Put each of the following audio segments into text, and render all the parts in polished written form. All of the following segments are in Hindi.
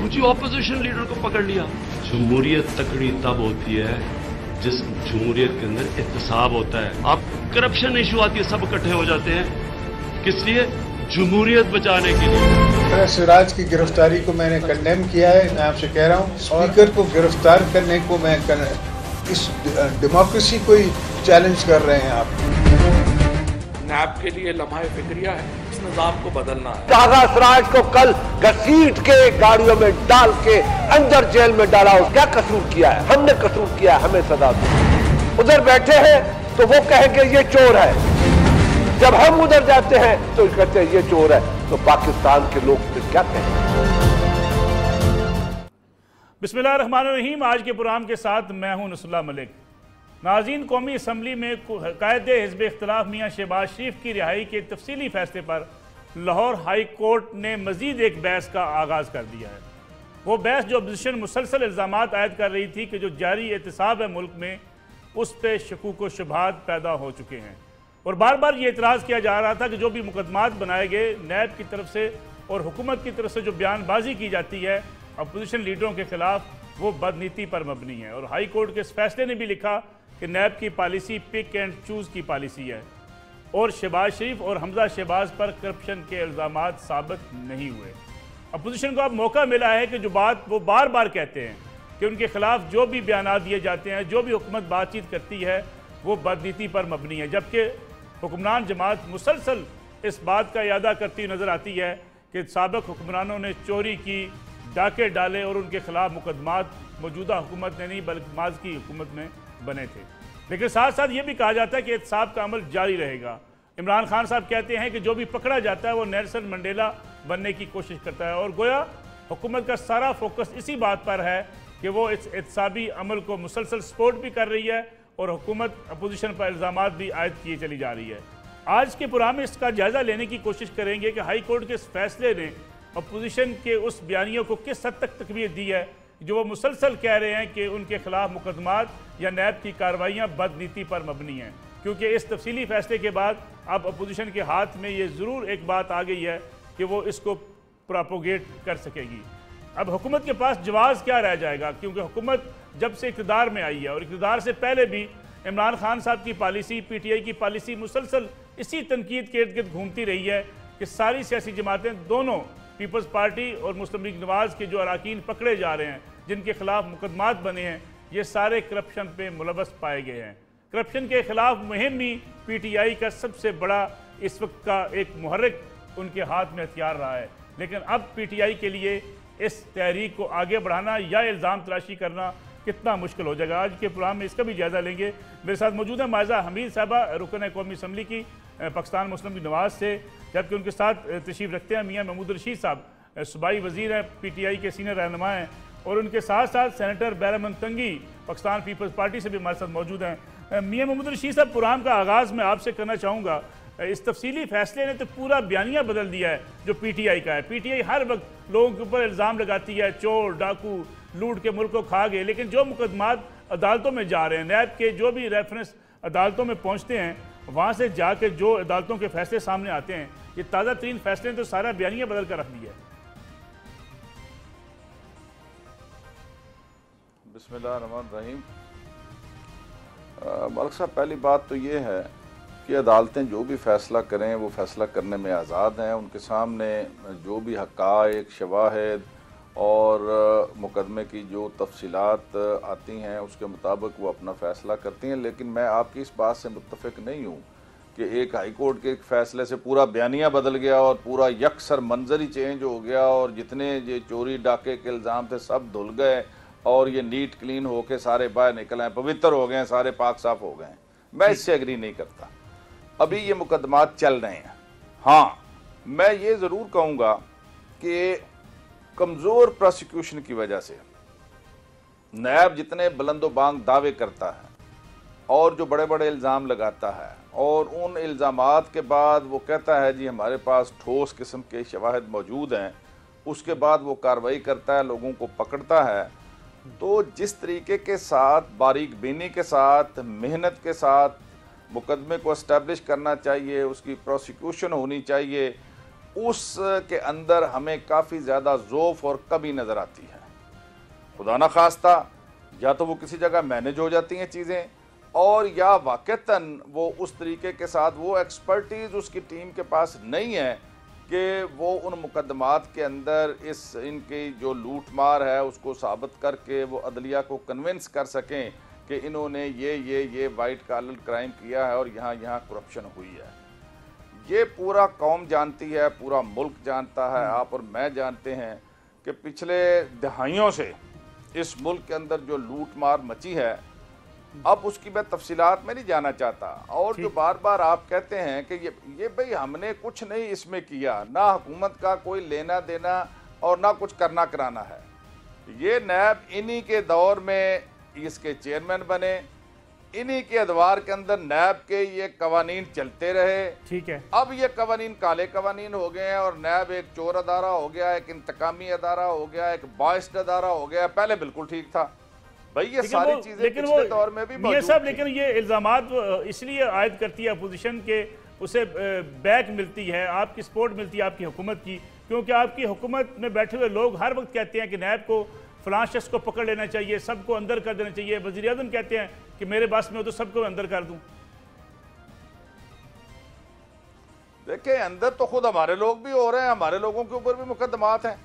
मुझे ऑपोजिशन लीडर को पकड़ लिया। जमहूरियत तकड़ी तब होती है जिस जमहूरियत के अंदर एहतसाब होता है। आप करप्शन इशू आती है, सब इकट्ठे हो जाते हैं, किस लिए? जमहूरियत बचाने के लिए। सिराज की गिरफ्तारी को मैंने कंडेम किया है। मैं आपसे कह रहा हूँ, स्पीकर को गिरफ्तार करने को मैं इस डेमोक्रेसी को ही चैलेंज कर रहे हैं आप। नैब के लिए लम्हा फिक्रिया है, इस निजाम को बदलना है। शाहरा सिराज को कल घसीट के गाड़ियों में डाल के अंदर जेल में डाला, क्या कसूर किया है? हमने कसूर किया, हमें सजा दो। उधर बैठे हैं तो वो कहेंगे ये चोर है, जब हम उधर जाते हैं तो कहते हैं ये चोर है। तो पाकिस्तान के लोग फिर क्या कहेंगे? बिस्मिल्लाहिर्रहमानिर्रहीम। आज के प्रोग्राम के साथ मैं हूं नसरुल्लाह मलिक। नाज़रीन, कौमी असम्बली में कायदे हिज़्ब इख्तिलाफ मियाँ शहबाज शरीफ की रिहाई के तफसीली फैसले पर लाहौर हाई कोर्ट ने मजीद एक बहस का आगाज़ कर दिया है। वो बहस जो अपोजिशन मुसलसल इल्ज़ामात आयद कर रही थी कि जो जारी एहतसाब है मुल्क में, उस पर शकूक व शुबहात पैदा हो चुके हैं और बार बार ये एतराज़ किया जा रहा था कि जो भी मुकदमात बनाए गए नैब की तरफ से और हुकूमत की तरफ से जो बयानबाजी की जाती है अपोजिशन लीडरों के खिलाफ, वो बदनीति पर मबनी है। और हाई कोर्ट के इस फैसले ने भी लिखा कि नैब की पॉलिसी पिक एंड चूज़ की पॉलिसी है और शहबाज शरीफ और हमजा शहबाज पर करप्शन के इल्ज़ामात साबित नहीं हुए। अपोजिशन को अब मौका मिला है कि जो बात वो बार बार कहते हैं कि उनके खिलाफ जो भी बयान दिए जाते हैं, जो भी हुकूमत बातचीत करती है, वो बदनीति पर मबनी है। जबकि हुक्मरान जमात मुसलसल इस बात का इरादा करती नज़र आती है कि साबिक हुक्मरानों ने चोरी की, डाके डाले और उनके खिलाफ मुकदमात मौजूदा हुकूमत ने नहीं बल्कि माज़ की हुकूमत में बने थे। लेकिन साथ साथ ये भी कहा जाता है कि एहतसाब का अमल जारी रहेगा। इमरान खान साहब कहते हैं कि जो भी पकड़ा जाता है वो नेल्सन मंडेला बनने की कोशिश करता है और गोया हुकूमत का सारा फोकस इसी बात पर है कि वो इस एहतसाबी अमल को मुसलसल सपोर्ट भी कर रही है और हुकूमत अपोजिशन पर इल्ज़ामात भी आयद किए चली जा रही है। आज के प्रोग्राम में इसका जायज़ा लेने की कोशिश करेंगे कि हाई कोर्ट के इस फैसले ने अपोजिशन के उस बयानियों को किस हद तक तकवीत दी है जो वो मुसलसल कह रहे हैं कि उनके खिलाफ मुकदमात या नैब की कार्रवाइयाँ बदनीति पर मबनी हैं। क्योंकि इस तफसीली फैसले के बाद अब अपोजिशन के हाथ में ये ज़रूर एक बात आ गई है कि वो इसको प्रोपोगेट कर सकेगी। अब हुकूमत के पास जवाब क्या रह जाएगा, क्योंकि हुकूमत जब से इक़्तिदार में आई है और इक़्तिदार से पहले भी इमरान खान साहब की पॉलिसी, PTI की पॉलिसी मुसलसल इसी तनकीद के इर्द गिर्द घूमती रही है कि सारी सियासी जमातें, दोनों पीपल्स पार्टी और मुस्लिम लीग नवाज़ के जो अरकान पकड़े जा रहे हैं, जिनके खिलाफ मुकदमात बने हैं, ये सारे करप्शन पे मुलवस पाए गए हैं। करप्शन के खिलाफ मुहिम ही PTI का सबसे बड़ा इस वक्त का एक मुहर्रिक उनके हाथ में हथियार रहा है। लेकिन अब PTI के लिए इस तहरीक को आगे बढ़ाना या इल्ज़ाम तलाशी करना कितना मुश्किल हो जाएगा, आज के प्रोग्राम में इसका भी जायज़ा लेंगे। मेरे साथ मौजूद है मायजा हमीद साहबा, रुकन कौमी असम्बली की पाकिस्तान मुस्लिम लीग नवाज़ से, जबकि उनके साथ तशरीफ़ रखते हैं मियाँ महमूद रशीद साहब, सूबाई वज़ीर हैं, PTI के सीनियर रहनुमा हैं, और उनके साथ साथ सेनेटर बैरमन तंगी पाकिस्तान पीपल्स पार्टी से भी हमारे साथ मौजूद हैं। मियाँ महमूद रशीद साहब, प्रोग्राम का आगाज़ मैं आपसे करना चाहूँगा, इस तफसीली फैसले ने तो पूरा बयानिया बदल दिया है जो PTI का है। PTI हर वक्त लोगों के ऊपर इल्ज़ाम लगाती है चोर डाकू लूट के मुल्क को खा गए, लेकिन जो मुकदमात अदालतों में जा रहे हैं, नैब के जो भी रेफरेंस अदालतों में पहुँचते हैं, वहाँ से जाकर जो अदालतों के फैसले सामने आते हैं, ये ताज़ा तरीन फैसले ने तो सारा बयानिया बदल कर रख दिया है। बिस्मिल्लाहिर्रहमानिर्रहीम। मलिक साहब, पहली बात तो ये है कि अदालतें जो भी फ़ैसला करें वो फ़ैसला करने में आज़ाद हैं। उनके सामने जो भी हक़ाइक़, शवाहिद और मुकदमे की जो तफसीलात आती हैं उसके मुताबिक वो अपना फ़ैसला करती हैं। लेकिन मैं आपकी इस बात से मुत्तफ़िक़ नहीं हूँ कि एक हाई कोर्ट के एक फ़ैसले से पूरा बयानिया बदल गया और पूरा यकसर मंजर ही चेंज हो गया और जितने ये चोरी डाके के इल्ज़ाम थे सब धुल गए और ये नीट क्लीन होके सारे बाहर निकल आए, पवित्र हो गए, सारे पाक साफ हो गए। मैं इससे एग्री नहीं करता। अभी ये मुकदमात चल रहे हैं। हाँ, मैं ये ज़रूर कहूँगा कि कमज़ोर प्रोसिक्यूशन की वजह से नैब जितने बुलंदोबांग दावे करता है और जो बड़े बड़े इल्ज़ाम लगाता है और उन इल्ज़ामात के बाद वो कहता है जी हमारे पास ठोस किस्म के शवाहिद मौजूद हैं, उसके बाद वो कार्रवाई करता है, लोगों को पकड़ता है, तो जिस तरीके के साथ, बारीक बीनी के साथ, मेहनत के साथ मुकदमे को इस्टेब्लिश करना चाहिए, उसकी प्रोसिक्यूशन होनी चाहिए, उसके अंदर हमें काफ़ी ज़्यादा ज़ौफ़ और कमी नज़र आती है। खुदा न खास्ता या तो वो किसी जगह मैनेज हो जाती हैं चीज़ें, और या वाक़तन वो उस तरीके के साथ वो एक्सपर्टीज़ उसकी टीम के पास नहीं है कि वो उन मुकदमात के अंदर इनकी जो लूट मार है उसको साबित करके वो अदलिया को कन्विंस कर सकें कि इन्होंने ये वाइट कॉलर क्राइम किया है और यहाँ करप्शन हुई है। ये पूरा कौम जानती है, पूरा मुल्क जानता है, आप और मैं जानते हैं कि पिछले दहाइयों से इस मुल्क के अंदर जो लूट मार मची है, अब उसकी मैं तफसीलात में नहीं जाना चाहता। और जो बार बार आप कहते हैं कि ये भाई हमने कुछ नहीं इसमें किया, ना हुकूमत का कोई लेना देना और ना कुछ करना कराना है। ये नैब इन्हीं के दौर में इसके चेयरमैन बने, इन्हीं के अदवार के अंदर नैब के ये कवानीन चलते रहे। ठीक है, अब ये कवानीन काले कवानीन हो गए हैं और नैब एक चोर अदारा हो गया, एक इंतकामी अदारा हो गया, एक बाइस्ड अदारा हो गया। पहले बिल्कुल ठीक था भाई, ये सारी चीजें पिछले दौर में भी मौजूद थी। लेकिन ये इल्जामात इसलिए आयद करती है अपोजिशन के उसे बैक मिलती है, आपकी सपोर्ट मिलती है आपकी हुकूमत की, क्योंकि आपकी हुकूमत में बैठे हुए लोग हर वक्त कहते हैं कि नैब को फलां शख्स को पकड़ लेना चाहिए, सबको अंदर कर देना चाहिए। वज़ीर आज़म कहते हैं कि मेरे बस में हो तो सबको अंदर कर दूं। देखिए, अंदर तो खुद हमारे लोग भी हो रहे हैं, हमारे लोगों के ऊपर भी मुकदमात हैं।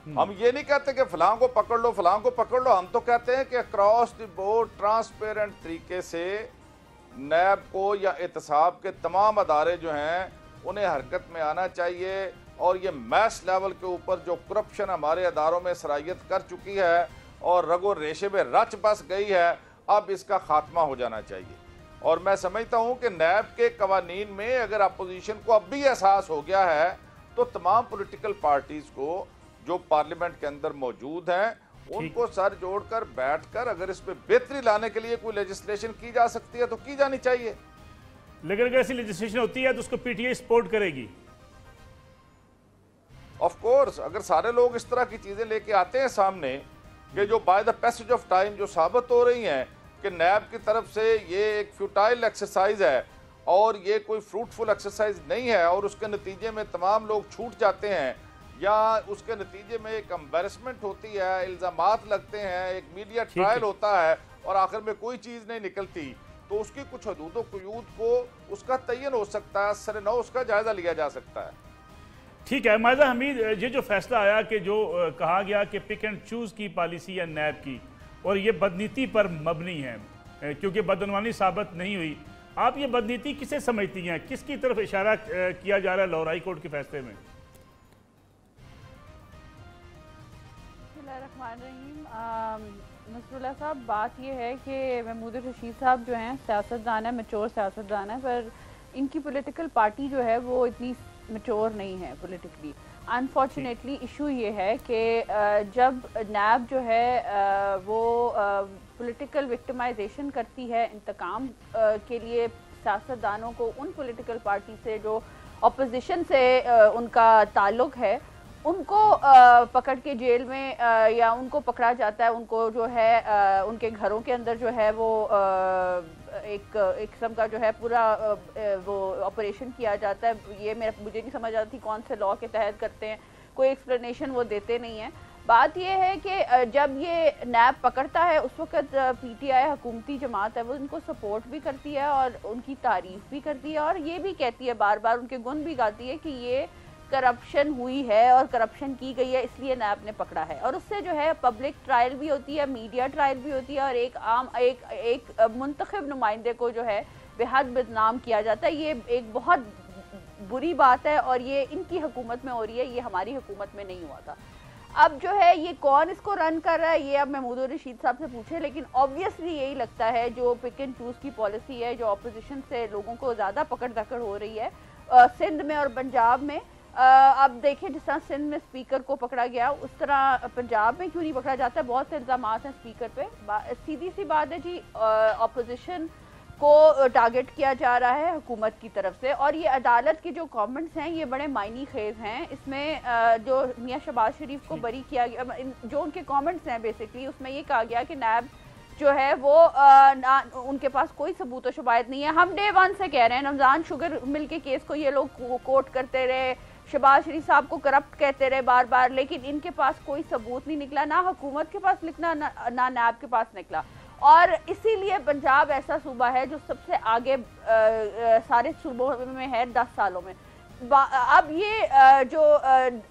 हम ये नहीं कहते कि फलां को पकड़ लो, फलां को पकड़ लो। हम तो कहते हैं कि अक्रॉस द बोर्ड ट्रांसपेरेंट तरीके से नैब को या एहतसाब के तमाम अदारे जो हैं उन्हें हरकत में आना चाहिए। और ये मैस लेवल के ऊपर जो करप्शन हमारे अदारों में सरायत कर चुकी है और रगो रेशे में रच बस गई है, अब इसका खात्मा हो जाना चाहिए। और मैं समझता हूँ कि नैब के कवानीन में अगर अपोजिशन को अब भी एहसास हो गया है तो तमाम पॉलिटिकल पार्टीज़ को जो पार्लियामेंट के अंदर मौजूद हैं उनको सर जोड़कर बैठकर अगर इस पे बेहतरी लाने के लिए कोई लेजिस्लेशन की जा सकती है तो की जानी चाहिए। लेकिन अगर ऐसी लेजिस्लेशन होती है तो उसको पीटीआई सपोर्ट करेगी। ऑफ कोर्स, अगर सारे लोग इस तरह की चीजें लेके आते हैं सामने कि जो by the passage of time जो साबित हो रही हैं कि नैब की तरफ से ये एक फ्यूटाइल एक्सरसाइज है और ये कोई फ्रूटफुल एक्सरसाइज नहीं है और उसके नतीजे में तमाम लोग छूट जाते हैं या उसके नतीजे में एक एम्बैरेसमेंट होती है, इल्जामात लगते हैं, एक मीडिया ट्रायल होता है और आखिर में कोई चीज़ नहीं निकलती, तो उसकी कुछ हदूद क़ुयूद को उसका तयन हो सकता है, सर नौ उसका जायज़ा लिया जा सकता है। ठीक है मायदा हमीद, ये जो फैसला आया कि जो कहा गया कि पिक एंड चूज़ की पॉलिसी है नैब की और ये बदनीति पर मबनी है क्योंकि बदनवानी साबित नहीं हुई, आप ये बदनीति किसे समझती हैं, किसकी तरफ इशारा किया जा रहा है लाहौर हाई कोर्ट के फैसले में? नसरुल्लाह साहब, बात यह है कि महमूद रशीद साहब जो हैं सियासतदान है, मैच्योर सियासतदान है, पर इनकी पॉलिटिकल पार्टी जो है वो इतनी मैच्योर नहीं है पॉलिटिकली। अनफॉर्चुनेटली इशू ये है कि जब नैब जो है वो पॉलिटिकल विक्टिमाइजेशन करती है इंतकाम के लिए सियासतदानों को उन पॉलिटिकल पार्टी से जो अपोजिशन से उनका ताल्लुक है उनको पकड़ के जेल में या उनको पकड़ा जाता है, उनको जो है उनके घरों के अंदर जो है वो एक किस्म का जो है पूरा वो ऑपरेशन किया जाता है। ये मुझे नहीं समझ आती कौन से लॉ के तहत करते हैं, कोई एक्सप्लेनेशन वो देते नहीं है। बात ये है कि जब ये नैब पकड़ता है उस वक्त पीटीआई हुकूमती जमात है वो उनको सपोर्ट भी करती है और उनकी तारीफ भी करती है और ये भी कहती है, बार बार उनके गुण भी गाती है कि ये करप्शन हुई है और करप्शन की गई है इसलिए नैब ने पकड़ा है। और उससे जो है पब्लिक ट्रायल भी होती है, मीडिया ट्रायल भी होती है और एक मुंतखब नुमाइंदे को जो है बेहद बदनाम किया जाता है। ये एक बहुत बुरी बात है और ये इनकी हुकूमत में हो रही है, ये हमारी हुकूमत में नहीं हुआ था। अब जो है ये कौन इसको रन कर रहा है ये अब महमूद रशीद साहब से पूछे, लेकिन ऑब्वियसली यही लगता है जो पिक एंड चूज़ की पॉलिसी है, जो अपोजिशन से लोगों को ज़्यादा पकड़ दकड़ हो रही है सिंध में और पंजाब में। अब देखिए जिस तरह सिंध में स्पीकर को पकड़ा गया उस तरह पंजाब में क्यों नहीं पकड़ा जाता है। बहुत से इल्ज़ामात हैं स्पीकर पे। सीधी सी बात है जी, अपोजिशन को टारगेट किया जा रहा है हुकूमत की तरफ से और ये अदालत के जो कमेंट्स हैं ये बड़े मायनी खेज हैं। इसमें जो मियां शहबाज शरीफ को बरी किया गया, जो उनके कमेंट्स हैं बेसिकली उसमें ये कहा गया कि नैब जो है वो उनके पास कोई सबूत व शुबायत नहीं है। हम डे वन से कह रहे हैं, रमज़ान शुगर मिल के केस को ये लोग कोट करते रहे, शहबाज शरीफ साहब को करप्ट कहते रहे बार बार, लेकिन इनके पास कोई सबूत नहीं निकला, ना हुकूमत के पास निकला, ना नैब के पास निकला। और इसीलिए पंजाब ऐसा सूबा है जो सबसे आगे सारे सूबों में है 10 सालों में। अब ये जो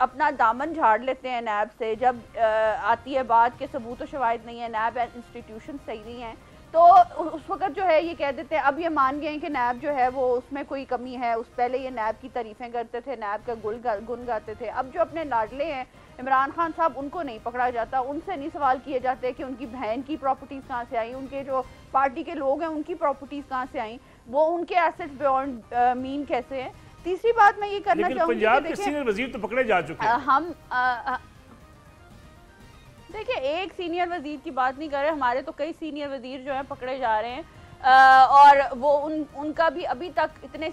अपना दामन झाड़ लेते हैं नैब से, जब आती है बात के सबूत व शवाहिद नहीं है, नैब इंस्टीट्यूशन सही नहीं है, तो उस वक्त जो है ये कह देते हैं, अब ये मान गए हैं कि नैब जो है वो उसमें कोई कमी है। उस पहले ये नैब की तारीफें करते थे, नैब का गुण गाते थे। अब जो अपने लाडले हैं इमरान खान साहब, उनको नहीं पकड़ा जाता, उनसे नहीं सवाल किए जाते कि उनकी बहन की प्रॉपर्टीज कहाँ से आई, उनके जो पार्टी के लोग हैं उनकी प्रॉपर्टीज कहाँ से आई, वो उनके एसेट्स बियॉन्ड मीन कैसे हैं। तीसरी बात मैं ये करना चाहूंगी, पंजाब के सीनियर वजीर तो पकड़े जा चुके हैं। हम देखिए एक सीनियर वजीर की बात नहीं कर रहे, हमारे तो कई सीनियर वजीर जो हैं पकड़े जा रहे हैं, और वो उनका भी अभी तक इतने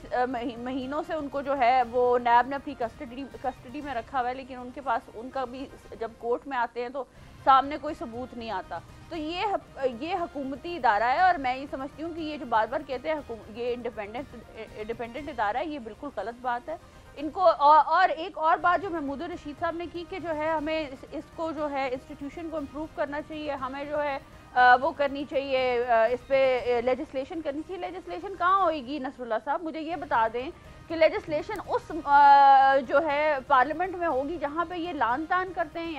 महीनों से उनको जो है वो नैब ने अपनी कस्टडी में रखा हुआ है, लेकिन उनके पास उनका भी जब कोर्ट में आते हैं तो सामने कोई सबूत नहीं आता। तो ये हुकूमती इदारा है, और मैं ये समझती हूँ कि ये जो बार बार कहते हैं ये इंडिपेंडेंट इदारा है, ये बिल्कुल गलत बात है। इनको और एक और बात जो महमूद रशीद साहब ने की कि जो है हमें इसको जो है इंस्टीट्यूशन को इम्प्रूव करना चाहिए, हमें जो है वो करनी चाहिए, इस पे लेजिस्लेशन करनी चाहिए। लेजिस्लेशन कहाँ होएगी नसरुल्लाह साहब, मुझे ये बता दें कि लेजिस्लेशन उस जो है पार्लियामेंट में होगी जहाँ पे ये लान तान करते हैं,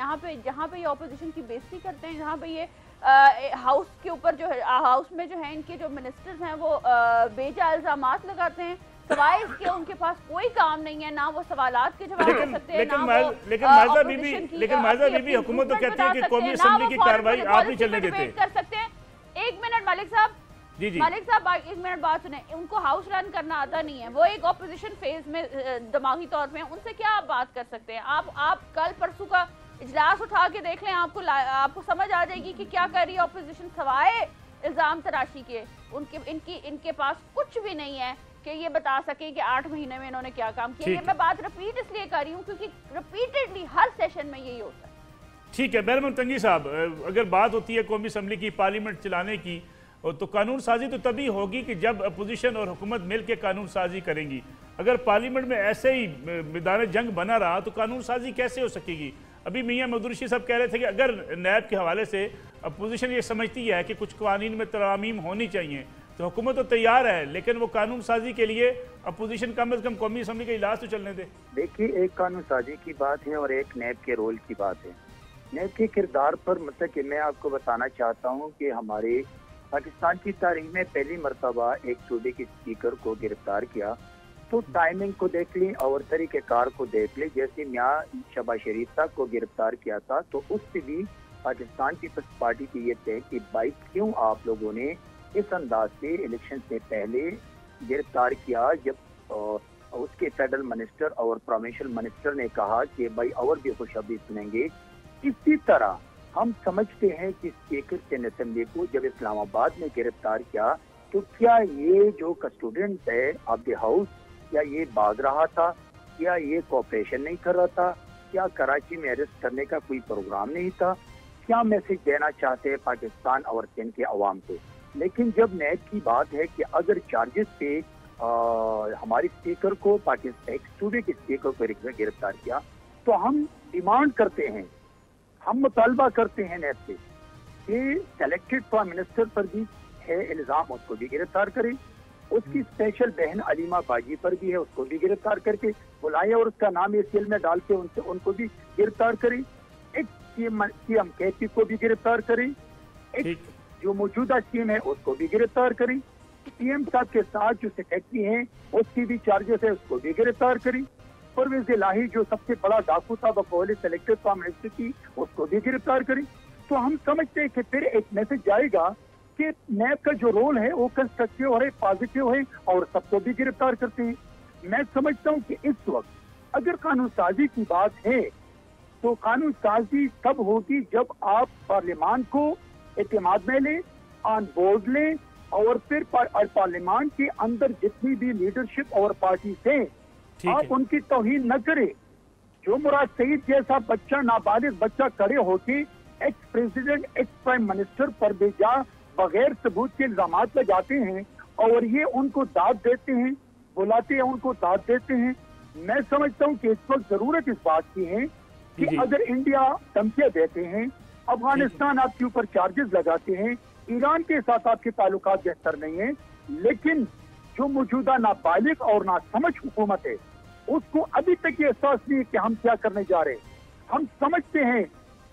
जहाँ पे ये ऑपोजिशन की बेइज्जती करते हैं, जहाँ पे ये हाउस के ऊपर जो है हाउस में जो है इनके जो मिनिस्टर्स हैं वो बेजा इल्जामात लगाते हैं, सवाए इसके उनके पास कोई काम नहीं है, ना वो सवालात के जवाब दे सकते हैं, लेकिन माज़ा बीबी हुकूमत तो कहती है कि कौमी असेंबली की कार्रवाई आप नहीं चलने देते। कर सकते हैं। एक मिनट मालिक साहब, मालिक साहब एक मिनट बात सुने, उनको हाउस रन करना आता नहीं है, वो एक ऑपोजिशन फेज में दिमागी तौर पे, उनसे क्या आप बात कर सकते हैं? आप कल परसों का इजलास उठा के देख लें, आपको समझ आ जाएगी कि क्या कर रही है ऑपोजिशन, सवाए इल्जाम तराशी के। इनके पास कुछ भी नहीं है कि ये बता सके कि 8 महीने में इन्होंने क्या काम किया। ये मैं बात रिपीट इसलिए कर रही हूँ क्योंकि रिपीटेडली हर सेशन में यही होता है। ठीक है बैरमन तंगी साहब, अगर बात होती है कौमी असम्बली की, पार्लियामेंट चलाने की, तो कानून साजी तो तभी होगी कि जब अपोजिशन और हुकूमत मिल के कानून साजी करेंगी। अगर पार्लियामेंट में ऐसे ही मैदान जंग बना रहा तो कानून साजी कैसे हो सकेगी? अभी मियाँ महमूद रशीद साहब कह रहे थे कि अगर नैब के हवाले से अपोजिशन ये समझती है कि कुछ कानून में तरामीम होनी चाहिए तो हुकूमत तो तैयार है, लेकिन वो कानून साजी के लिए अपोजिशन कम अज़ कम कौमी असम्बली का इजलास तो चलने दे। देखिए एक कानून साजी की बात है और एक नैब के रोल की बात है। नैब के किरदार पर मतलब कि मैं आपको बताना चाहता हूँ कि हमारे पाकिस्तान की तारीख में पहली मरतबा एक सूबे के स्पीकर को गिरफ्तार किया तो टाइमिंग को देख ली और तरीक़ेकार को देख ली। जैसे मियाँ शहबाज शरीफ साहब को गिरफ्तार किया था तो उससे भी पाकिस्तान पीपल्स पार्टी की ये थे कि भाई क्यों आप लोगों ने इस अंदाज से इलेक्शन से पहले गिरफ्तार किया, जब उसके फेडरल मिनिस्टर और प्रोविंशियल मिनिस्टर ने कहा कि भाई और भी खुशखबरी सुनेंगे। इसी तरह हम समझते हैं कि स्पीकर सेनेट असेंबली को जब इस्लामाबाद में गिरफ्तार किया तो क्या ये जो कस्टोडियन है ऑफ द हाउस, क्या ये भाग रहा था, क्या ये कोऑपरेशन नहीं कर रहा था, क्या कराची में अरेस्ट करने का कोई प्रोग्राम नहीं था, क्या मैसेज देना चाहते हैं पाकिस्तान और सिंध के अवाम को? लेकिन जब नैब की बात है कि अगर चार्जेस पे हमारे स्पीकर को पाकिस्तान एक सूबे के स्पीकर को गिरफ्तार किया तो हम डिमांड करते हैं, हम मुतालबा करते हैं नैब से कि सेलेक्टेड प्राइम मिनिस्टर पर भी है इल्जाम, उसको भी गिरफ्तार करें, उसकी स्पेशल बहन अलीमा बाजी पर भी है, उसको भी गिरफ्तार करके बुलाएं और उसका नाम इस जेल में डाल के उनको भी गिरफ्तार करें। एक सीएम केपी को भी गिरफ्तार करें, एक जो मौजूदा स्कीम है उसको भी गिरफ्तार करें, सीएम साहब के साथ जो सेक्रेटरी हैं उसकी भी चार्जेस है उसको भी गिरफ्तार करें, परवेज इलाही जो सबसे बड़ा डाकू था बकौल सेलेक्टेड प्राइम मिनिस्टर की उसको भी गिरफ्तार करें। तो हम समझते हैं कि फिर एक मैसेज जाएगा कि नैब का जो रोल है वो कंस्ट्रक्टिव है, पॉजिटिव है और सबको भी गिरफ्तार करते हैं। मैं समझता हूँ कि इस वक्त अगर कानून साजी की बात है तो कानून साजी तब होगी जब आप पार्लियामान को एतमाद में लें, ऑन बोर्ड लें और फिर पार्लियामान के अंदर जितनी भी लीडरशिप और पार्टी हैं आप उनकी तौहीन न करें। जो मुराद सईद जैसा बच्चा, नाबालिग बच्चा खड़े होके ex president, ex prime minister पर बेजा बगैर सबूत के इल्जामात लगाते हैं और ये उनको दाद देते हैं, बुलाते हैं, उनको दाद देते हैं, मैं समझता हूँ कि इस वक्त जरूरत इस बात की है कि अगर इंडिया धमकियां देते हैं, अफगानिस्तान आपके ऊपर चार्जेस लगाते हैं, ईरान के साथ आपके ताल्लुकात बेहतर नहीं है, लेकिन जो मौजूदा नाबालिग और नासमझ हुकूमत है उसको अभी तक ये एहसास नहीं है कि हम क्या करने जा रहे हैं। हम समझते हैं,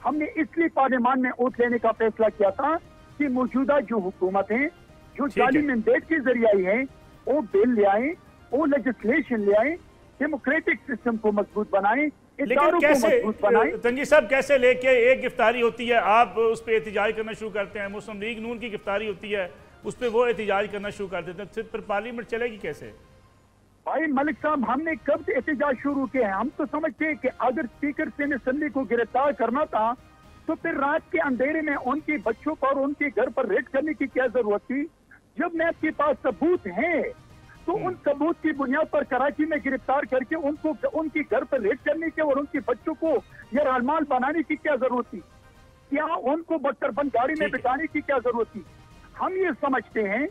हमने इसलिए पार्लियामान में वोट लेने का फैसला किया था कि मौजूदा जो हुकूमत है, जो जाली मैंडेट के जरिए आई है, वो बिल ले आए, वो लेजिस्लेशन ले आए, डेमोक्रेटिक सिस्टम को मजबूत बनाए, लेकिन कैसे तंगी साहब, कैसे लेके एक गिरफ्तारी होती है आप उस पर एहतजाज करना शुरू करते हैं, मुस्लिम लीग नून की गिरफ्तारी होती है उस पर वो एहतजाज करना शुरू कर देते हैं, फिर पार्लियामेंट चलेगी कैसे? भाई मलिक साहब, हमने कब से एहतजाज शुरू किया है? हम तो समझते हैं कि अगर स्पीकर से असम्बली को गिरफ्तार करना था तो फिर रात के अंधेरे में उनके बच्चों पर, उनके घर पर रेड करने की क्या जरूरत थी? जब नैब के पास सबूत हैं तो उन सबूत की बुनियाद पर कराची में गिरफ्तार करके उनको उनके घर पर रेड करने के और उनके बच्चों को यरमाल बनाने की क्या जरूरत थी? क्या उनको बख्तरबंद गाड़ी में बिठाने की क्या जरूरत थी? हम ये समझते हैं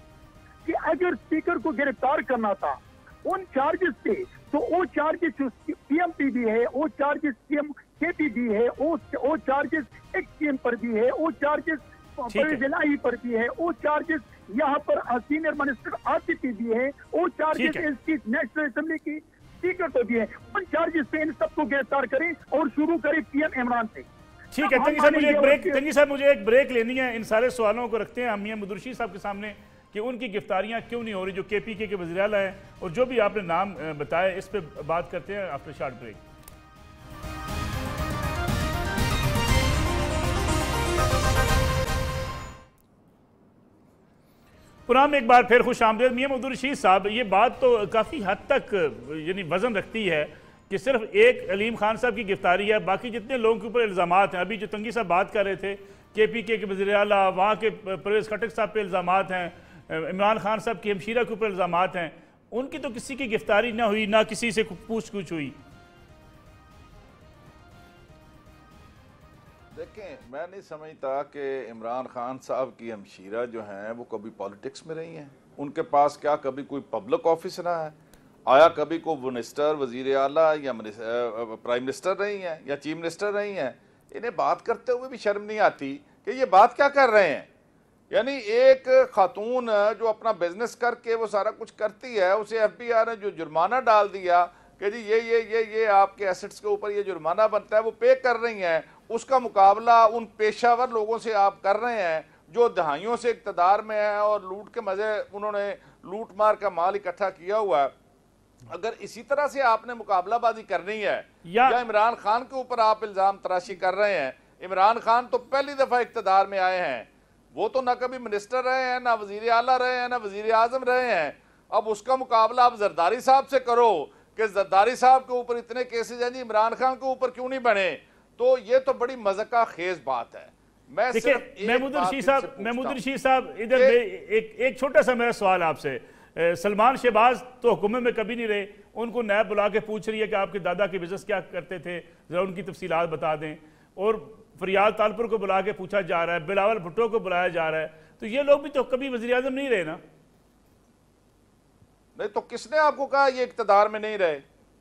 कि अगर स्पीकर को गिरफ्तार करना था उन चार्जेस पे, तो वो चार्जेस पीएमपी है, वो चार्जेस सीएम केपी भी है, वो चार्जेस एक्स सीएम पर भी है, वो चार्जेस जिलाई पर भी है, वो चार्जेस यहाँ पर सीनियर मिनिस्टर आसिफी भी है, वो चार्जेस नेशनल असेंबली की स्पीकर पर भी है। उन चार्जेस पे इन सबको गिरफ्तार करें और शुरू करें पीएम इमरान से। ठीक है तंगी साहब, मुझे एक ब्रेक लेनी है। इन सारे सवालों को रखते हैं हम मियां मुदर्शी साहब के सामने कि उनकी गिरफ्तारियां क्यों नहीं हो रही, जो केपीके के वज़ीर आला हैं, और जो भी आपने नाम बताए इस पे बात करते हैं आफ्टर शॉर्ट ब्रेक। पुराम एक बार फिर खुश आमदेद। मियां मुदर्शी साहब, ये बात तो काफ़ी हद तक यानी वजन रखती है कि सिर्फ एक अलीम खान साहब की गिरफ्तारी है, बाकी जितने लोगों के ऊपर इल्ज़ामात हैं, अभी जो तंगी साहब बात कर रहे थे केपीके के वज़ीर आला, वहाँ के परवेज़ खटक साहब पे इल्ज़ामात हैं, इमरान खान साहब की हमशीरा के ऊपर इल्ज़ामात हैं, उनकी तो किसी की गिरफ्तारी ना हुई, ना किसी से पूछ हुई। देखें, मैं नहीं समझता कि इमरान खान साहब की हमशीरा जो हैं वो कभी पॉलिटिक्स में रही हैं। उनके पास क्या कभी कोई पब्लिक ऑफिस रहा है? आया कभी कोई मिनिस्टर, वजीर आला या प्राइम मिनिस्टर रही हैं या चीफ मिनिस्टर रही हैं? इन्हें बात करते हुए भी शर्म नहीं आती कि ये बात क्या कर रहे हैं? यानी एक खातून जो अपना बिजनेस करके वो सारा कुछ करती है, उसे एफबीआई ने जो जुर्माना डाल दिया कि जी ये आपके एसेट्स के ऊपर ये जुर्माना बनता है, वो पे कर रही हैं, उसका मुकाबला उन पेशावर लोगों से आप कर रहे हैं जो दहाइयों से इक़्तिदार में है और लूट के मजे, उन्होंने लूट मार का माल इकट्ठा किया हुआ है। अगर इसी तरह से आपने मुकाबलाबाजी करनी है या इमरान खान के ऊपर आप इल्ज़ाम तराशी कर रहे हैं, इमरान खान तो पहली दफ़ा इक़्तिदार में आए हैं, वो तो ना कभी मिनिस्टर रहे हैं, ना वजीर आला रहे हैं, ना वजीर आजम रहे हैं। अब उसका मुकाबला आप जरदारी साहब से करो कि जरदारी साहब के ऊपर इतने केसेज हैं जी, इमरान खान के ऊपर क्यों नहीं बने? तो ये तो बड़ी मज़का खेज बात है। मैं महमूद रशीद साहब, इधर एक छोटा सा मेरा सवाल आपसे। सलमान शहबाज तो हुकूमत में कभी नहीं रहे, उनको नैब बुला के पूछ रही है कि आपके दादा के बिजनेस क्या करते थे, जरा उनकी तफसीलात बता दें। और फरियाद तालपुर को बुला के पूछा जा रहा है, बिलावल भुट्टो को बुलाया जा रहा है, तो ये लोग भी तो कभी वज़ीर आज़म नहीं रहे ना? नहीं तो किसने आपको कहा ये इक़्तिदार में नहीं रहे?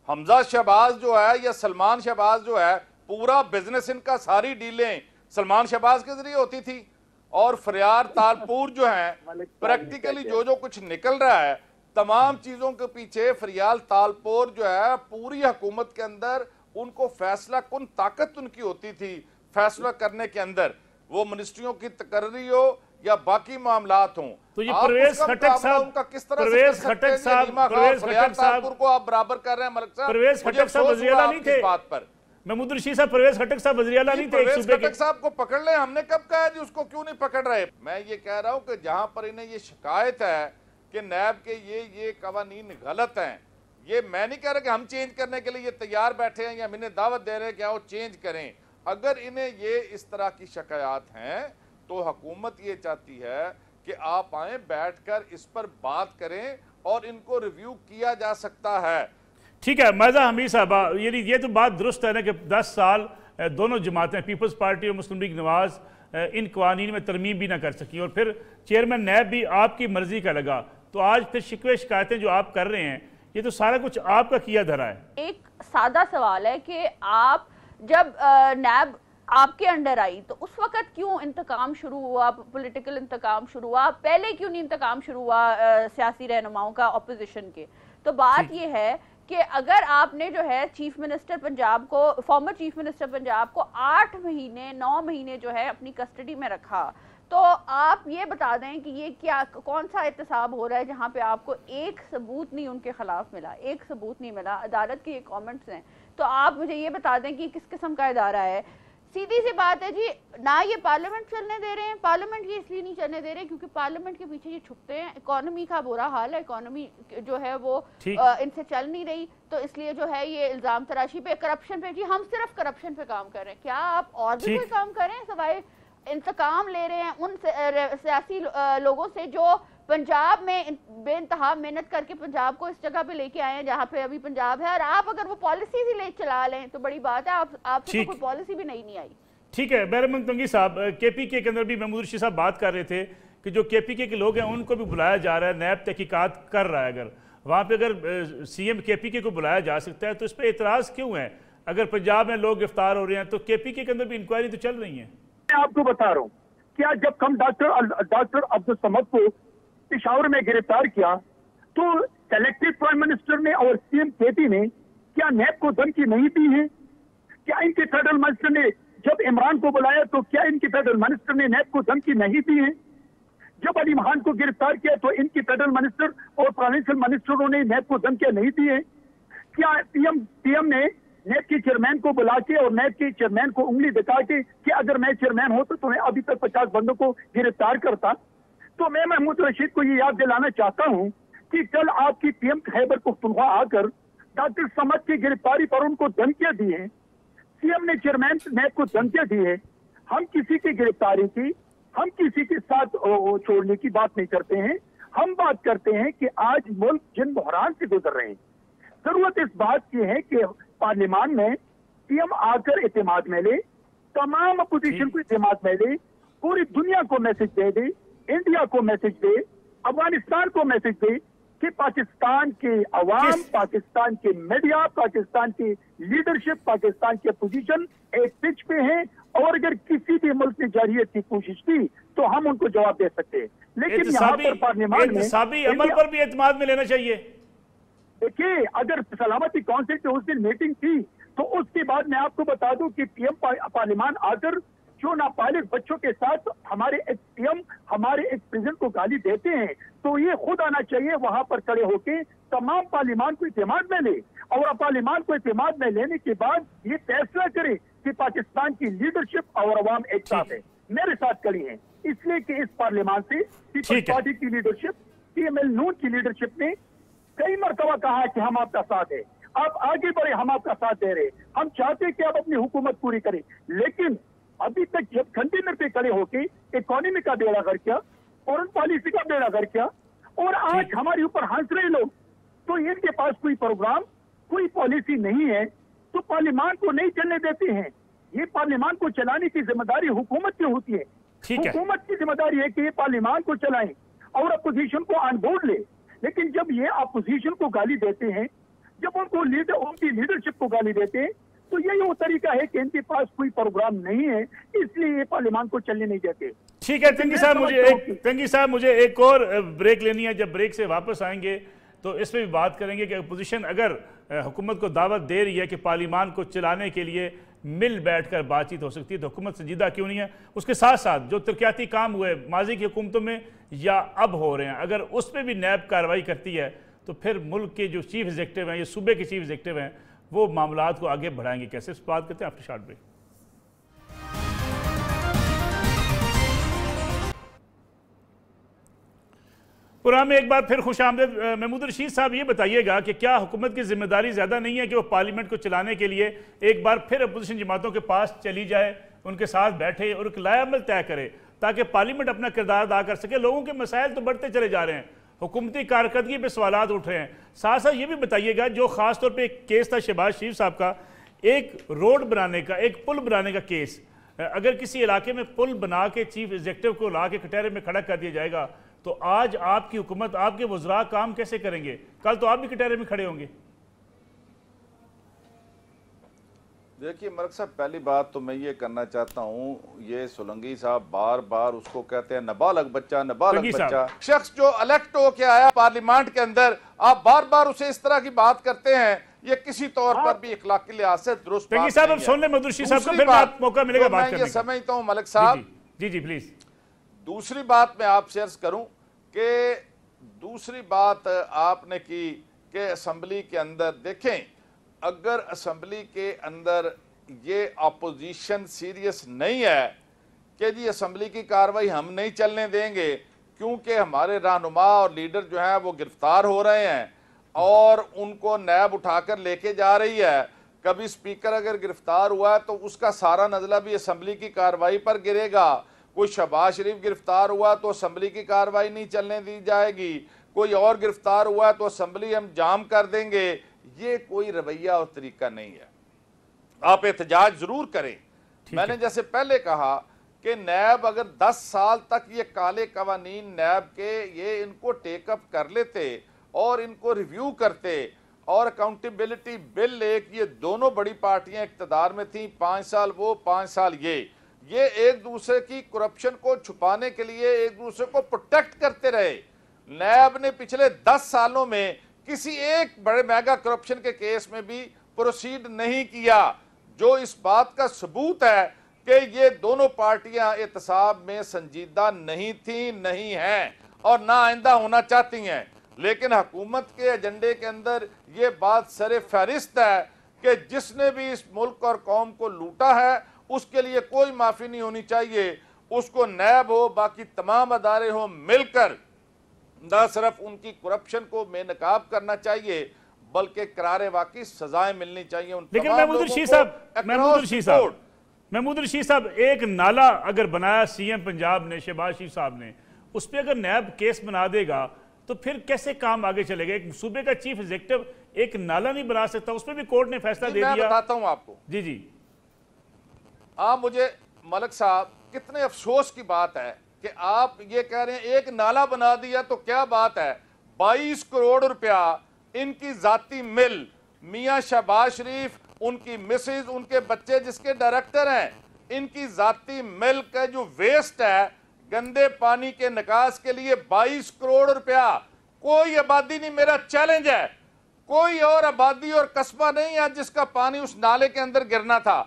हमजा शहबाज जो है या सलमान शहबाज जो है, पूरा बिजनेस इनका, सारी डीलें सलमान शहबाज के जरिए होती थी। और फरियाद तालपुर जो है, प्रैक्टिकली जो कुछ निकल रहा है तमाम चीजों के पीछे फरियाद तालपुर जो है, पूरी हुकूमत के अंदर उनको फैसला कुन ताकत उनकी होती थी फैसला करने के अंदर, वो मिनिस्ट्रियों की तकर्री हो या बाकी मामलात हों। तो ये परवेज खटक साहब, उनका किस तरह परवेज खटक साहब को आप बराबर कर रहे हैं? मलिक साहब, परवेज खटक साहब वज़ीर आला नहीं थे बात पर। महमूद रशीद साहब, परवेज खटक साहब वज़ीर आला नहीं थे? परवेज खटक साहब को पकड़ ले, हमने कब कहा जी उसको क्यों नहीं पकड़ रहे? मैं ये कह रहा हूं कि जहां पर इन्हें ये शिकायत है कि नैब के ये कवानीन गलत हैं, ये मैं नहीं कह रहा कि हम चेंज करने के लिए ये तैयार बैठे हैं या हम इन्हें दावत दे रहे हैं कि आओ चेंज करें। अगर इन्हें ये इस तरह की शिकायत हैं तो हुकूमत ये चाहती है कि आप आए, बैठकर इस पर बात करें और इनको रिव्यू किया जा सकता है। ठीक है मज़ा हमीद साहब, ये तो बात दुरुस्त है ना कि 10 साल दोनों जमातें, पीपल्स पार्टी और मुस्लिम लीग नवाज इन कवानीन में तरमीम भी ना कर सकी, और फिर चेयरमैन नैब भी आपकी मर्जी का लगा। तो आज फिर शिकवे शिकायतें जो आप कर रहे हैं, ये तो सारा कुछ आपका किया धरा है। एक सादा सवाल है कि आप जब नैब आपके अंडर आई तो उस वक्त क्यों इंतकाम शुरू हुआ, पॉलिटिकल इंतकाम शुरू हुआ, पहले क्यों नहीं इंतकाम शुरू हुआ सियासी रहनुमाओं का ऑपोजिशन के? तो बात ये है कि अगर आपने जो है चीफ मिनिस्टर पंजाब को, फॉर्मर चीफ मिनिस्टर पंजाब को 8 महीने 9 महीने जो है अपनी कस्टडी में रखा, तो आप ये बता दें कि ये क्या, कौन सा एहतसाब हो रहा है जहाँ पे आपको एक सबूत नहीं उनके खिलाफ मिला, एक सबूत नहीं मिला। अदालत के ये कमेंट्स हैं, तो आप मुझे ये बता दें कि किस किस्म का इदारा है। सीधी सी बात है जी, ना ये पार्लियामेंट चलने दे रहे हैं। पार्लियामेंट ये इसलिए नहीं चलने दे रहे क्योंकि पार्लियामेंट के पीछे ये छुपते हैं। इकोनॉमी का बुरा हाल है, इकोनॉमी जो है वो इनसे चल नहीं रही, तो इसलिए जो है ये इल्जाम तराशी पे, करप्शन पे। जी हम सिर्फ करप्शन पे काम कर रहे हैं, क्या आप और भी कोई काम कर रहे हैं सवाए इंतकाम ले रहे हैं उन सियासी लोगों से जो पंजाब में बेइंतहा मेहनत करके पंजाब को इस जगह पे लेके आए हैं जहाँ पे अभी पंजाब है। और आप अगर वो पॉलिसी ही ले चला लें तो बड़ी बात है, आपसे तो कोई पॉलिसी भी नहीं आई। ठीक है, बैरमंग तंगी साहब, केपीके के अंदर भी महमूद रशीद साहब बात कर रहे थे कि जो केपीके के लोग हैं उनको भी बुलाया जा रहा है, नैब तहकीकात कर रहा है। अगर वहाँ पे अगर सीएम केपीके को बुलाया जा सकता है तो इस पर एतराज़ क्यों है? अगर पंजाब में लोग गिरफ्तार हो रहे हैं तो केपीके के अंदर भी इंक्वायरी तो चल रही है। मैं आपको बता रहा हूँ, क्या जब हम डॉक्टर अब्दुल समद को पेशावर में गिरफ्तार किया तो सेलेक्टेड प्राइम मिनिस्टर ने और सीएम केपी ने क्या नैब को धमकी नहीं दी है? क्या इनके फेडरल मिनिस्टर ने जब इमरान को बुलाया तो क्या इनके फेडरल मिनिस्टर ने नैब को धमकी नहीं दी है? जब अली महान को गिरफ्तार किया तो इनके फेडरल मिनिस्टर और प्रोविंशियल मिनिस्टरों ने नैब को धमकियां नहीं दी है? क्या पीएम ने नैब के चेयरमैन को बुला के और नैब के चेयरमैन को उंगली दिखा के कि अगर मैं चेयरमैन होता तो मैं अभी तक 50 बंदों को गिरफ्तार करता? तो मैं महमूद रशीद को ये याद दिलाना चाहता हूं कि कल आपकी पीएम खैबर पख्तूनख्वा आकर डॉक्टर समद की गिरफ्तारी पर उनको धमकियां दी है, सीएम ने चेयरमैन नैब को धमकियां दी है। हम किसी की गिरफ्तारी की, हम किसी के साथ छोड़ने की बात नहीं करते हैं। हम बात करते हैं कि आज मुल्क जिन बहरान से गुजर रहे हैं, जरूरत इस बात की है कि पार्लियामान में पीएम आकर इत्तेमाद में ले, तमाम अपोजिशन को इत्तेमाद में ले, पूरी दुनिया को मैसेज दे दे, इंडिया को मैसेज दे, अफगानिस्तान को मैसेज दे कि पाकिस्तान के अवाम, पाकिस्तान के मीडिया, पाकिस्तान की लीडरशिप, पाकिस्तान के अपोजिशन एक पिच पे है और अगर किसी भी मुल्क ने जारियत की कोशिश की तो हम उनको जवाब दे सकते हैं। लेकिन यहाँ पर पार्लियामान में अमल पर भी एतमाद में लेना चाहिए। देखिए, अगर सलामती काउंसिल की उस दिन मीटिंग थी तो उसके बाद मैं आपको बता दूं कि पीएम पार्लियामान आकर जो नाबालिग बच्चों के साथ हमारे एक पीएम हमारे एक प्रेसिडेंट को गाली देते हैं तो ये खुद आना चाहिए वहां पर खड़े होके तमाम पार्लियामान को इत्तेमाद में ले और पार्लियामान को इत्तेमाद में लेने के बाद ये फैसला करे कि पाकिस्तान की लीडरशिप और अवाम एक साथ है, मेरे साथ खड़ी है। इसलिए कि इस पार्लियामान से पीपल्स पार्टी की लीडरशिप, पीएमएल नून की लीडरशिप ने कई मरतबा कहा कि हम आपका साथ है, आप आगे बढ़े, हम आपका साथ दे रहे, हम चाहते हैं कि आप अपनी हुकूमत पूरी करें। लेकिन अभी तक जब कंटेनर पे खड़े होके इकोनॉमी का बेड़ा गर्क किया, फॉरेन पॉलिसी का बेड़ा गर्क किया और आज हमारे ऊपर हंस रहे लोग, तो इनके पास कोई प्रोग्राम, कोई पॉलिसी नहीं है तो पार्लियामान को नहीं चलने देते हैं। ये पार्लियामान को चलाने की जिम्मेदारी हुकूमत की होती है। हुकूमत की जिम्मेदारी है कि ये पार्लियामान को चलाएं और अपोजिशन को ऑन बोर्ड ले। लेकिन जब ये अपोजिशन को गाली देते हैं, जब उनकी लीडरशिप को गाली देते हैं, तो यही वो तरीका है कि इनके पास कोई प्रोग्राम नहीं है, इसलिए ये पार्लियामान को चलने नहीं देते। ठीक है तंगी साहब, मुझे एक और ब्रेक लेनी है। जब ब्रेक से वापस आएंगे तो इस पर भी बात करेंगे कि अपोजिशन अगर हुकूमत को दावत दे रही है कि पार्लियामान को चलाने के लिए मिल बैठकर बातचीत हो सकती है, तो हुकूमत संजीदा क्यों नहीं है? उसके साथ साथ जो तरक्याती काम हुए माजी की हुकूमतों में या अब हो रहे हैं, अगर उस पर भी नैब कार्रवाई करती है तो फिर मुल्क के जो चीफ एग्जीक्यूटिव हैं, ये सूबे के चीफ एग्जीक्यूटिव हैं, वो मामलात को आगे बढ़ाएंगे कैसे? इस बात करते हैं आफ्टर शॉर्ट ब्रेक। प्रोग्राम में एक बार फिर खुश आमदेद। महमूद रशीद साहब, ये बताइएगा कि क्या हुकूमत की जिम्मेदारी ज़्यादा नहीं है कि वो पार्लियामेंट को चलाने के लिए एक बार फिर अपोजिशन जमातों के पास चली जाए, उनके साथ बैठे और एक लाएअमल तय करे ताकि पार्लियामेंट अपना किरदार अदा कर सके? लोगों के मसाइल तो बढ़ते चले जा रहे हैं, हुकूमती कारकर्दगी पे सवालात उठ रहे हैं। साथ साथ ये भी बताइएगा, जो खास तौर पे एक केस था शहबाज शरीफ साहब का, एक रोड बनाने का, एक पुल बनाने का केस, अगर किसी इलाके में पुल बना के चीफ एग्जीक्यूटिव को ला के कटहरे में खड़ा कर दिया जाएगा तो आज आपकी हुकूमत, आपके वज़रा काम कैसे करेंगे? कल तो आप भी कटहरे में खड़े होंगे। देखिए मलिक साहब, पहली बात तो मैं ये करना चाहता हूँ, ये सोलंकी साहब बार बार उसको कहते हैं नाबालग बच्चा, नाबालग बच्चा। शख्स जो इलेक्ट होके आया पार्लियामेंट के अंदर, आप बार बार उसे इस तरह की बात करते हैं, ये किसी तौर पर भी इखलाकी लिहाज से दुरुस्त बात नहीं है। अब सुन ले मधुशी साहब को, फिर मौका मिलेगा बात करने का। मैं ये समझता हूँ मलिक साहब, जी प्लीज। दूसरी बात मैं आपसे अर्ज करूं कि दूसरी बात आपने की कि असेंबली के अंदर देखें, अगर असेंबली के अंदर ये अपोजिशन सीरियस नहीं है कि जी असेंबली की कार्रवाई हम नहीं चलने देंगे क्योंकि हमारे रहनुमा और लीडर जो हैं वो गिरफ्तार हो रहे हैं और उनको नैब उठाकर लेके जा रही है, कभी स्पीकर अगर गिरफ्तार हुआ है तो उसका सारा नजला भी असेंबली की कार्रवाई पर गिरेगा। कोई शहबाज शरीफ गिरफ्तार हुआ तो असेंबली की कार्रवाई नहीं चलने दी जाएगी, कोई और गिरफ्तार हुआ तो असेंबली हम जाम कर देंगे। ये कोई रवैया और तरीका नहीं है। आप एहतजाज जरूर करें। मैंने जैसे पहले कहा कि नैब अगर 10 साल तक ये काले कवानीन नैब के ये इनको टेकअप कर लेते और इनको रिव्यू करते और अकाउंटेबिलिटी बिल एक, ये दोनों बड़ी पार्टियां इख्तिदार में थी, 5 साल वो 5 साल ये एक दूसरे की करप्शन को छुपाने के लिए एक दूसरे को प्रोटेक्ट करते रहे। नैब ने पिछले 10 सालों में किसी एक बड़े मेगा करप्शन के केस में भी प्रोसीड नहीं किया, जो इस बात का सबूत है कि ये दोनों पार्टियां एहतसाब में संजीदा नहीं थी, नहीं हैं और ना आइंदा होना चाहती हैं। लेकिन हुकूमत के एजेंडे के अंदर ये बात सरे फहरिस्त है कि जिसने भी इस मुल्क और कौम को लूटा है उसके लिए कोई माफी नहीं होनी चाहिए। उसको नैब हो, बाकी तमाम अदारे हो, मिलकर न सिर्फ उनकी करप्शन को बेनकाब करना चाहिए बल्कि करारे वाकई सजाएं मिलनी चाहिए उन। लेकिन महमूद रशीद साहब, एक नाला अगर बनाया सीएम पंजाब ने, शहबाज शरीफ साहब ने, उस पर अगर नैब केस बना देगा तो फिर कैसे काम आगे चलेगा? एक सूबे का चीफ एग्जीक्यूटिव एक नाला नहीं बना सकता, उस पर भी कोर्ट ने फैसला दे दिया। मैं बताता हूं आपको। जी आप मुझे मलिक साहब, कितने अफसोस की बात है कि आप ये कह रहे हैं एक नाला बना दिया तो क्या बात है। 22 करोड़ रुपया इनकी जाती मिल, मियां शहबाज शरीफ, उनकी मिसेज, उनके बच्चे जिसके डायरेक्टर हैं, इनकी जाती मिल का जो वेस्ट है गंदे पानी के निकास के लिए 22 करोड़ रुपया। कोई आबादी नहीं, मेरा चैलेंज है, कोई और आबादी और कस्बा नहीं है जिसका पानी उस नाले के अंदर गिरना था।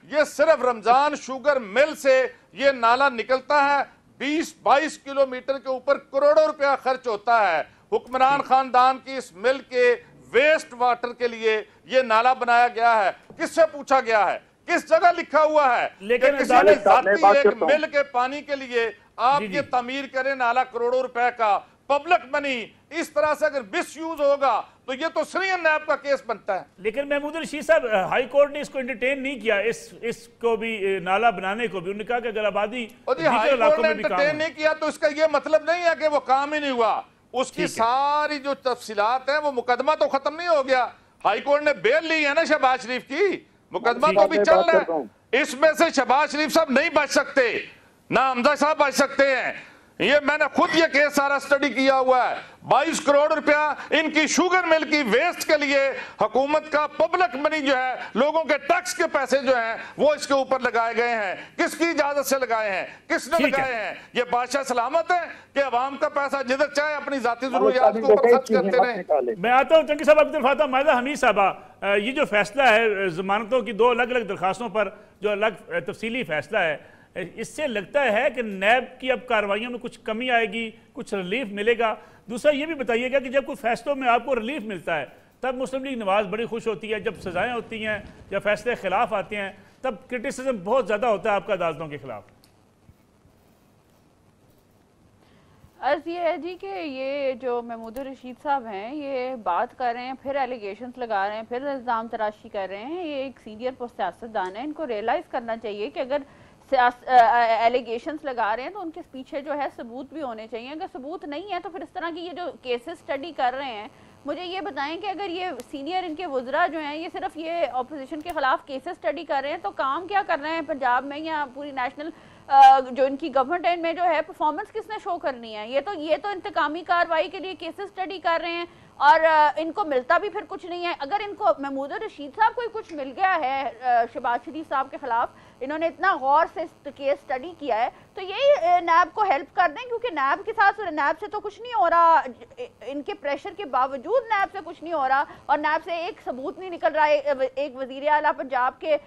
ये सिर्फ रमजान शुगर मिल से ये नाला निकलता है, 20-22 किलोमीटर के ऊपर करोड़ों रुपया खर्च होता है। हुक्मरान खानदान की इस मिल के वेस्ट वाटर के लिए ये नाला बनाया गया है। किससे पूछा गया है? किस जगह लिखा हुआ है? लेकिन एक मिल के पानी के लिए आप ये तमीर करें नाला करोड़ों रुपए का, पब्लिक मनी इस तरह से अगर मिसयूज होगा तो ये तो सीरियन नैब का केस बनता है। लेकिन महमूद रशीद साहब, हाई कोर्ट ने इसको एंटरटेन नहीं किया, इसको भी नाला बनाने को भी। उन्होंने कहा कि अगर आबादी हाई कोर्ट ने एंटरटेन नहीं किया तो इसका ये मतलब नहीं है कि वो काम ही नहीं हुआ। उसकी सारी जो तफसीलात है वो मुकदमा तो खत्म नहीं हो गया। हाई कोर्ट ने बेल ली है ना शहबाज शरीफ की, मुकदमा तो भी चल रहा है। इसमें से शहबाज शरीफ साहब नहीं बच सकते, ना हमजा साहब बच सकते हैं। ये मैंने खुद ये केस सारा स्टडी किया हुआ है। 22 करोड़ रुपया इनकी शुगर मिल की वेस्ट के लिए हुकूमत का पब्लिक मनी जो है, लोगों के टैक्स के पैसे जो हैं वो इसके ऊपर लगाए गए हैं। किसकी इजाजत से लगाए हैं? किसने लगाए हैं? ये बादशाह सलामत है कि अवाम का पैसा जिधर चाहे अपनी जाती जरूरियात के ऊपर खर्च करते रहे? मैं आता हूँ चंकी साहब, आपकी तरफ आता हूँ। मायदा हमीद साहबा, ये जो फैसला है जमानतों की 2 अलग अलग दरखास्तों पर जो अलग तफसीली फैसला है, इससे लगता है कि नैब की अब कार्रवाइयों में कुछ कमी आएगी, कुछ रिलीफ मिलेगा? दूसरा ये भी बताइएगा कि जब कोई फैसलों में आपको रिलीफ मिलता है तब मुस्लिम लीग नवाज बड़ी खुश होती है, जब सजाएं होती हैं या फैसले खिलाफ आते हैं तब क्रिटिसिज्म बहुत ज़्यादा होता है आपका अदालतों के खिलाफ। अर्ज ये है जी कि ये जो महमूद रशीद साहब हैं ये बात कर रहे हैं, फिर एलिगेशंस लगा रहे हैं, फिर इल्ज़ाम तराशी कर रहे हैं। ये एक सीनियर सियासतदान है, इनको रियलाइज़ करना चाहिए कि अगर एलिगेशंस लगा रहे हैं तो उनके पीछे जो है सबूत भी होने चाहिए। अगर सबूत नहीं है तो फिर इस तरह की ये जो केसेस स्टडी कर रहे हैं, मुझे ये बताएं कि अगर ये सीनियर इनके वज़रा जो हैं ये सिर्फ ये अपोजिशन के खिलाफ केसेस स्टडी कर रहे हैं तो काम क्या कर रहे हैं पंजाब में या पूरी नेशनल जो इनकी गवर्नमेंट में जो है परफॉर्मेंस किसने शो करनी है? ये तो इंतकामी कार्रवाई के लिए केसेस स्टडी कर रहे हैं और इनको मिलता भी फिर कुछ नहीं है। अगर इनको महमूद रशीद साहब को कुछ मिल गया है शहबाज शरीफ साहब के खिलाफ, इन्होंने इतना गौर से केस स्टडी किया है, तो यही नैब को हेल्प कर दें, क्योंकि नैब के साथ नैब से तो कुछ नहीं हो रहा, इनके प्रेशर के बावजूद नैब से कुछ नहीं हो रहा और नैब से एक सबूत नहीं निकल रहा है। एक वजीर आला पंजाब के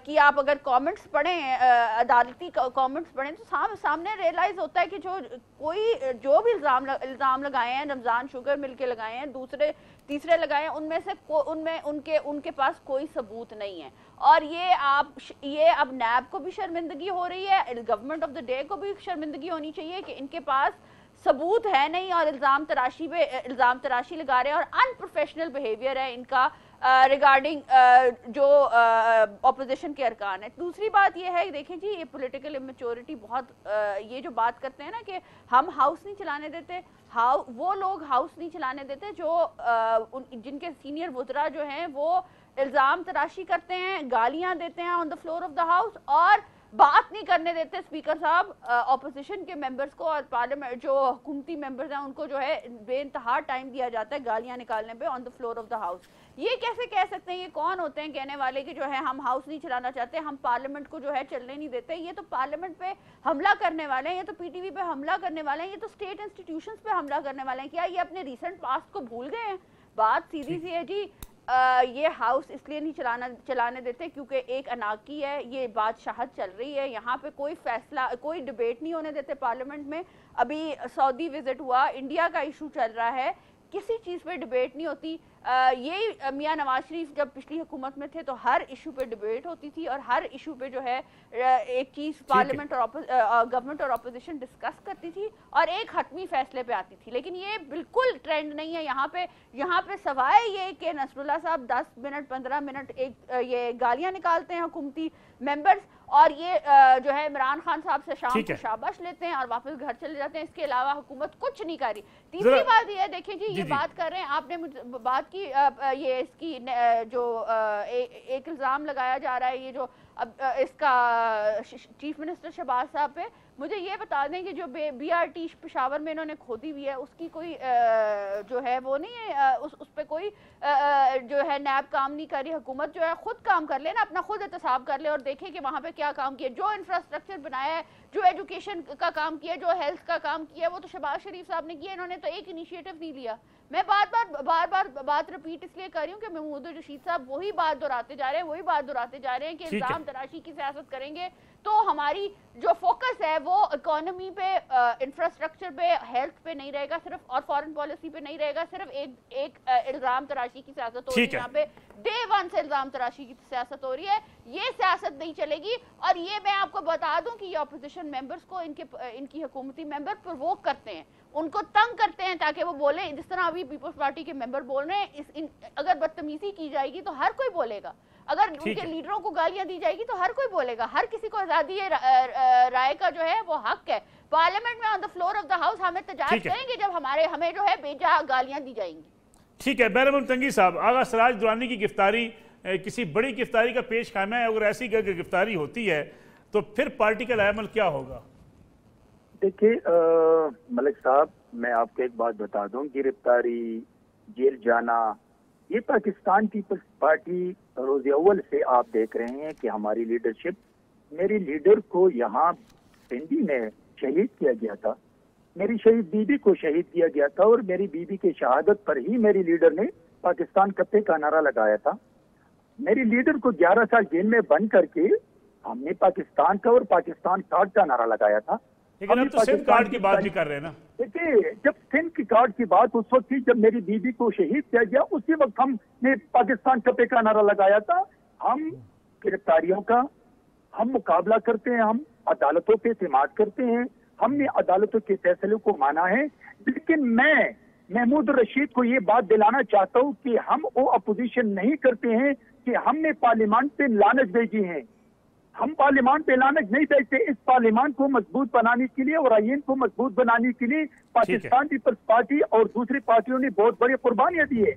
कि आप अगर कमेंट्स पढ़ें, अदालती कमेंट्स पढ़ें, तो सामने रियलाइज होता है कि जो भी इल्ज़ाम लगाए हैं, रमज़ान शुगर मिल के लगाए हैं, दूसरे तीसरे लगाए, उनमें से उनके पास कोई सबूत नहीं है। और ये अब नैब को भी शर्मिंदगी हो रही है, गवर्नमेंट ऑफ द डे को भी शर्मिंदगी होनी चाहिए कि इनके पास सबूत है नहीं और इल्ज़ाम तराशी लगा रहे हैं और अनप्रोफेशनल बिहेवियर है इनका रिगार्डिंग जो ऑपोजिशन के अरकान है। दूसरी बात ये है, देखें जी, ये पॉलिटिकल इमेच्योरिटी बहुत ये जो बात करते हैं ना कि हम हाउस नहीं चलाने देते, वो लोग हाउस नहीं चलाने देते जो जिनके सीनियर वुज़रा जो हैं वो इल्ज़ाम तराशी करते हैं, गालियां देते हैं on the floor of the house और बात नहीं करने देते स्पीकर साहब ऑपोजिशन के मेंबर्स को, और पार्लियामेंट जो हुकूमती मेंबर्स हैं उनको जो है बेइंतहा टाइम दिया जाता है गालियां निकालने पे on the floor of the house. ये कैसे कह सकते हैं? ये कौन होते हैं कहने वाले कि जो है हम हाउस नहीं चलाना चाहते, हम पार्लियामेंट को जो है चलने नहीं देते? ये तो पार्लियामेंट पे हमला करने वाले हैं, ये तो पीटीवी पे हमला करने वाले हैं, ये तो स्टेट इंस्टीट्यूशंस पे हमला करने वाले हैं। क्या ये अपने रिसेंट पास्ट को भूल गए हैं? बात सीधी सी है जी, ये हाउस इसलिए नहीं चलाने देते क्योंकि एक अनाकी है, ये बादशाहत चल रही है, यहाँ पे कोई फैसला, कोई डिबेट नहीं होने देते पार्लियामेंट में। अभी सऊदी विजिट हुआ, इंडिया का इशू चल रहा है, किसी चीज़ पे डिबेट नहीं होती। यही मियां नवाज शरीफ जब पिछली हुकूमत में थे तो हर इशू पे डिबेट होती थी और हर इशू पे जो है एक चीज़ पार्लियामेंट और गवर्नमेंट और अपोजिशन डिस्कस करती थी और एक हतमी फैसले पे आती थी। लेकिन ये बिल्कुल ट्रेंड नहीं है यहाँ पे सिवाय ये कि नसरुल्लाह साहब 10 मिनट 15 मिनट ये गालियाँ निकालते हैं हुकूमती मेंबर्स और ये जो है इमरान खान साहब से शाम को शाबाश लेते हैं और वापस घर चले जाते हैं। इसके अलावा हुकूमत कुछ नहीं कर रही। तीसरी बात ये देखिए जी, ये बात कर रहे हैं, आपने बात की ये इसकी जो एक इल्ज़ाम लगाया जा रहा है, ये जो अब इसका चीफ मिनिस्टर शहबाज साहब पे, मुझे ये बता दें कि जो BRT पेशावर में इन्होंने खोदी हुई है उसकी कोई जो है वो नहीं है, उस पर कोई जो है नैब काम नहीं कर रही। हुकूमत जो है खुद काम कर ले ना, अपना खुद एहतसाब कर ले और देखें कि वहाँ पे क्या काम किया, जो इंफ्रास्ट्रक्चर बनाया है, जो एजुकेशन का काम किया, जो हेल्थ का काम किया, वो तो शहबाज शरीफ साहब ने किया। इन्होंने तो एक इनिशिएटिव नहीं लिया। मैं बार बार बात रिपीट इसलिए कर रही हूँ कि महमूद रशीद साहब वही बात दोहराते जा रहे हैं कि इल्ज़ाम तराशी की सियासत करेंगे तो हमारी जो फोकस है वो इकोनॉमी पे, इंफ्रास्ट्रक्चर पे, हेल्थ पे नहीं रहेगा सिर्फ, और फॉरेन पॉलिसी पे नहीं रहेगा सिर्फ। एक इल्ज़ाम तराशी की सियासत हो रही है, यहाँ पे डे वन से इल्ज़ाम तराशी की सियासत हो रही है। ये सियासत नहीं चलेगी। और ये मैं आपको बता दूं कि ये अपोजिशन मेंबर्स को इनकी हुकूमती मेंबर प्रोवोक करते हैं, उनको तंग करते हैं ताकि वो बोले, जिस तरह अभी पीपल्स पार्टी के मेंबर बोल रहे हैं। अगर बदतमीजी की जाएगी तो हर कोई बोलेगा, अगर उनके लीडरों को गालियां दी जाएगी तो हर कोई बोलेगा। हर किसी को आजादी राय का जो है वो हक है। पार्लियामेंट में on the floor of the house हम एहतजाज करेंगे जब हमें जो है बेजा गालियां दी जाएंगी। ठीक है। बहरहाल तंगी साहब, आगा सराज दुरानी की गिरफ्तारी किसी बड़ी गिरफ्तारी का पेश खाना है, अगर ऐसी गिरफ्तारी होती है तो फिर पार्टी का लाएमल क्या होगा? देखिए मलिक साहब, मैं आपको एक बात बता दूं, गिरफ्तारी, जेल जाना, ये पाकिस्तान पीपल्स पार्टी रोज़ अव्वल से आप देख रहे हैं कि हमारी लीडरशिप, मेरी लीडर को यहाँ सिंधी में शहीद किया गया था, मेरी शहीद बीबी को शहीद किया गया था और मेरी बीबी की शहादत पर ही मेरी लीडर ने पाकिस्तान कत्ते का नारा लगाया था। मेरी लीडर को 11 साल जेल में बंद करके हमने पाकिस्तान का और पाकिस्तान कार्ड का नारा लगाया था। लेकिन अब तो सिंध कार्ड की बात भी कर रहे हैं ना। देखिए, जब सिंध की कार्ड की बात उस वक्त थी जब मेरी बीबी को शहीद किया गया, उसी वक्त हमने पाकिस्तान कत्ते का नारा लगाया था। हम गिरफ्तारियों का हम मुकाबला करते हैं, हम अदालतों पे इत्मीनान करते हैं, हमने अदालतों के फैसले को माना है। लेकिन मैं महमूद रशीद को ये बात दिलाना चाहता हूँ कि हम वो अपोजिशन नहीं करते हैं कि हमने पार्लियामेंट पे लानत भेजी है। हम पार्लियामेंट पे लानत नहीं भेजते। इस पार्लियामेंट को मजबूत बनाने के लिए और आईन को मजबूत बनाने के लिए पाकिस्तान पीपल्स पार्टी और दूसरी पार्टियों ने बहुत बड़ी कुर्बानियां दी है।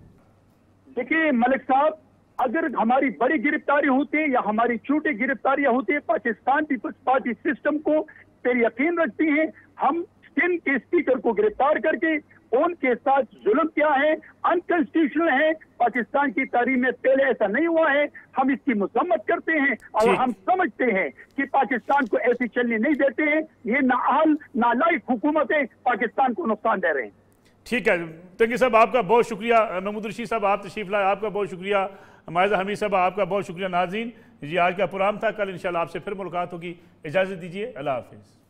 देखिए मलिक साहब, अगर हमारी बड़ी गिरफ्तारी होती है या हमारी छोटी गिरफ्तारियां होती है, पाकिस्तान पीपल्स पार्टी सिस्टम को पर यकीन रखती है। हम सिंध के स्पीकर को गिरफ्तार करके उनके साथ जुल्म किया है, अनकॉन्स्टिट्यूशनल है, पाकिस्तान की तारीख में पहले ऐसा नहीं हुआ है। हम इसकी मजम्मत करते हैं और हम समझते हैं कि पाकिस्तान को ऐसी चलने नहीं देते हैं। ये नाअहल नालायक हुकूमतें पाकिस्तान को नुकसान दे रहे हैं। ठीक है तंगी साहब, आपका बहुत शुक्रिया। महमूद रशीद साहब आप तशरीफ लाए, आपका बहुत शुक्रिया। मायजा हमीद साहब आपका बहुत शुक्रिया। नाज़रीन जी आज का प्रोग्राम था, कल इंशाल्लाह आपसे फिर मुलाकात होगी। इजाज़त दीजिए, अल्लाह हाफिज़।